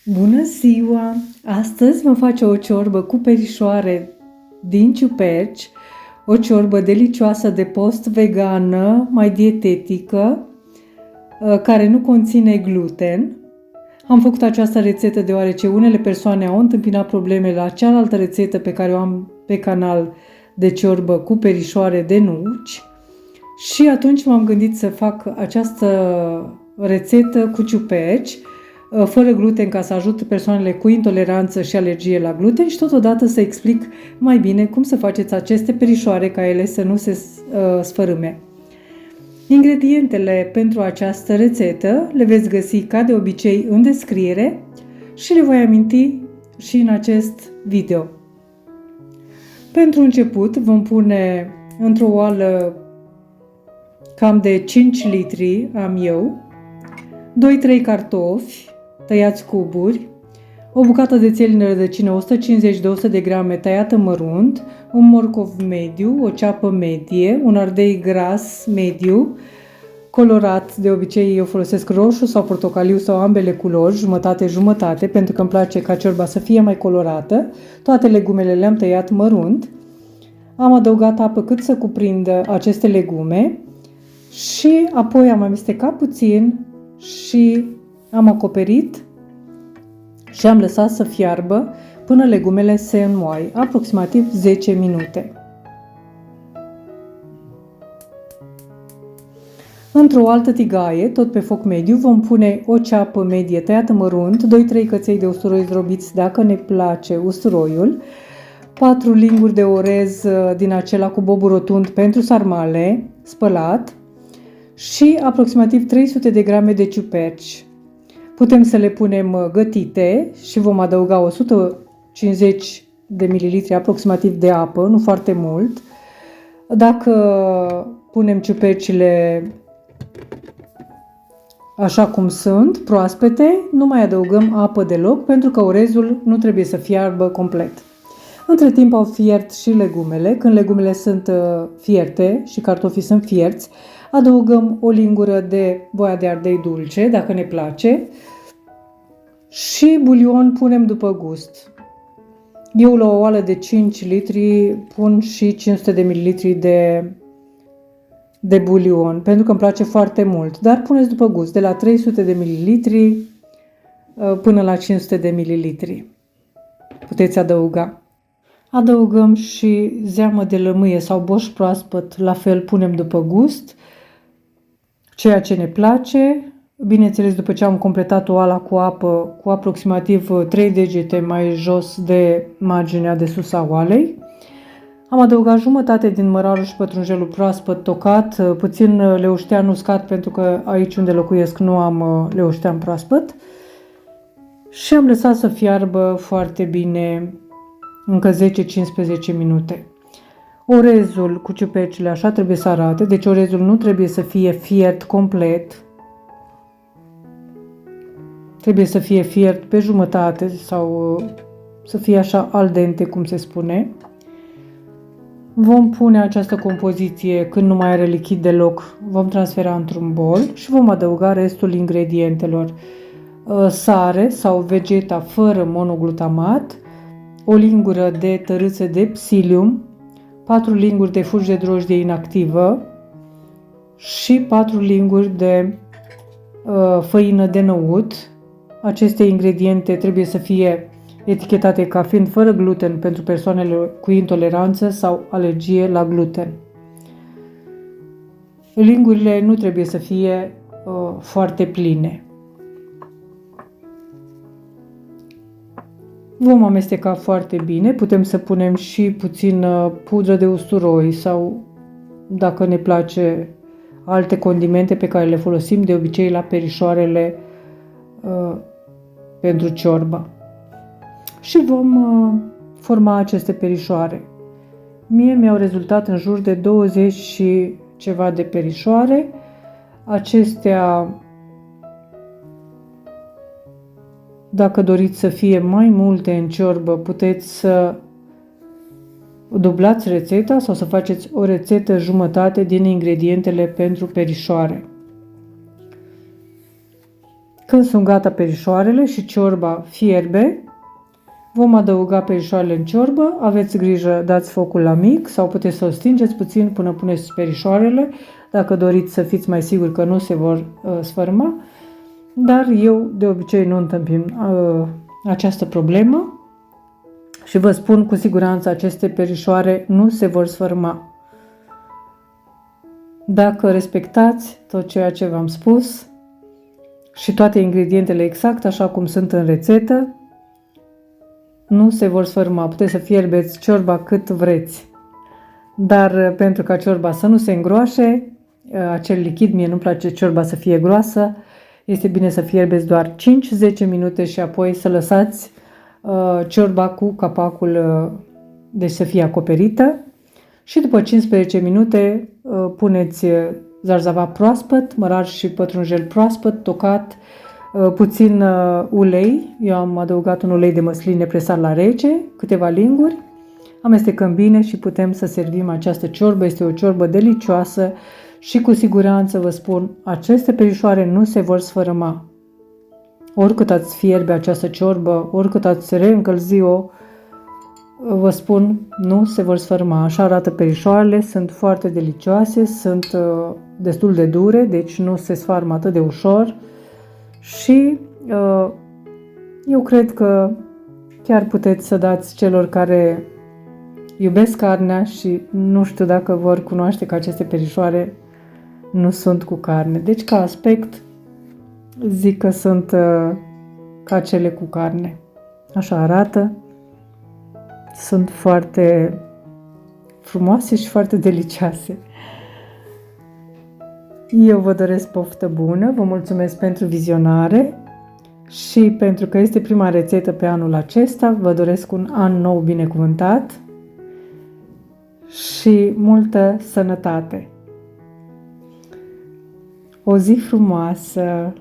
Bună ziua! Astăzi mă face o ciorbă cu perișoare din ciuperci, o ciorbă delicioasă de post vegană, mai dietetică, care nu conține gluten. Am făcut această rețetă deoarece unele persoane au întâmpinat probleme la cealaltă rețetă pe care o am pe canal de ciorbă cu perișoare de nuci și atunci m-am gândit să fac această rețetă cu ciuperci, fără gluten, ca să ajut persoanele cu intoleranță și alergie la gluten și totodată să explic mai bine cum să faceți aceste perișoare ca ele să nu se sfărâme. Ingredientele pentru această rețetă le veți găsi ca de obicei în descriere și le voi aminti și în acest video. Pentru început vom pune într-o oală cam de 5 litri am eu, 2-3 cartofi tăiați cuburi, o bucată de țelină de rădăcină 150-200 de grame tăiată mărunt, un morcov mediu, o ceapă medie, un ardei gras mediu, colorat, de obicei eu folosesc roșu sau portocaliu sau ambele culori, jumătate-jumătate, pentru că îmi place ca ciorba să fie mai colorată. Toate legumele le-am tăiat mărunt. Am adăugat apă cât să cuprindă aceste legume și apoi am amestecat puțin și am acoperit și am lăsat să fiarbă până legumele se înmoaie, aproximativ 10 minute. Într-o altă tigaie, tot pe foc mediu, vom pune o ceapă medie tăiată mărunt, 2-3 căței de usturoi zdrobiți dacă ne place usturoiul, 4 linguri de orez din acela cu bobul rotund pentru sarmale, spălat, și aproximativ 300 de grame de ciuperci. Putem să le punem gătite și vom adăuga 150 de mililitri aproximativ de apă, nu foarte mult. Dacă punem ciupercile așa cum sunt, proaspete, nu mai adăugăm apă deloc, pentru că orezul nu trebuie să fiarbă complet. Între timp au fiert și legumele. Când legumele sunt fierte și cartofii sunt fierți, adăugăm o lingură de voia de ardei dulce, dacă ne place, și bulion punem după gust. Eu la o oală de 5 litri pun și 500 de mililitri de bulion, pentru că îmi place foarte mult, dar puneți după gust, de la 300 de mililitri până la 500 de mililitri. Puteți adăuga. Adăugăm și zeamă de lămâie sau boș proaspăt, la fel punem după gust, ceea ce ne place. Bineînțeles, după ce am completat oala cu apă, cu aproximativ 3 degete mai jos de marginea de sus a oalei. Am adăugat jumătate din mărarul și pătrunjelul proaspăt tocat, puțin leuștean uscat, pentru că aici unde locuiesc nu am leuștean proaspăt. Și am lăsat să fiarbă foarte bine încă 10-15 minute. Orezul cu ciupercile așa trebuie să arate, deci orezul nu trebuie să fie fiert complet. Trebuie să fie fiert pe jumătate sau să fie așa al dente, cum se spune. Vom pune această compoziție când nu mai are lichid deloc, vom transfera într-un bol și vom adăuga restul ingredientelor. Sare sau vegeta fără monoglutamat, o lingură de tărâță de psyllium, 4 linguri de fulgi de drojdie inactivă și 4 linguri de făină de năut. Aceste ingrediente trebuie să fie etichetate ca fiind fără gluten pentru persoanele cu intoleranță sau alergie la gluten. Lingurile nu trebuie să fie foarte pline. Vom amesteca foarte bine, putem să punem și puțin pudră de usturoi sau, dacă ne place, alte condimente pe care le folosim de obicei la perișoarele pentru ciorbă. Și vom forma aceste perișoare. Mie mi-au rezultat în jur de 20 și ceva de perișoare. Acestea, dacă doriți să fie mai multe în ciorbă, puteți să dublați rețeta sau să faceți o rețetă jumătate din ingredientele pentru perișoare. Când sunt gata perișoarele și ciorba fierbe, vom adăuga perișoarele în ciorbă. Aveți grijă, dați focul la mic sau puteți să o stingeți puțin până puneți perișoarele, dacă doriți să fiți mai siguri că nu se vor sfărâma. Dar eu de obicei nu întâmpin această problemă și vă spun cu siguranță aceste perișoare nu se vor sfărâma. Dacă respectați tot ceea ce v-am spus și toate ingredientele exact așa cum sunt în rețetă, nu se vor sfărâma. Puteți să fierbeți ciorba cât vreți. Dar pentru ca ciorba să nu se îngroașe, acel lichid, mie nu-mi place ciorba să fie groasă, este bine să fierbeți doar 5-10 minute și apoi să lăsați ciorba cu capacul, deci să fie acoperită. Și după 15 minute puneți zarzavat proaspăt, mărar și pătrunjel proaspăt, tocat, puțin ulei. Eu am adăugat un ulei de măsline presat la rece, câteva linguri. Amestecăm bine și putem să servim această ciorbă. Este o ciorbă delicioasă și cu siguranță vă spun, aceste perișoare nu se vor sfărâma. Oricât ați fierbe această ciorbă, oricât ați reîncălzi-o, vă spun, nu se vor sfărâma. Așa arată perișoarele, sunt foarte delicioase, sunt destul de dure, deci nu se sfarmă atât de ușor și eu cred că chiar puteți să dați celor care iubesc carnea și nu știu dacă vor cunoaște că aceste perișoare nu sunt cu carne. Deci ca aspect zic că sunt ca cele cu carne. Așa arată. Sunt foarte frumoase și foarte delicioase. Eu vă doresc poftă bună, vă mulțumesc pentru vizionare și pentru că este prima rețetă pe anul acesta, vă doresc un an nou binecuvântat și multă sănătate. O zi frumoasă!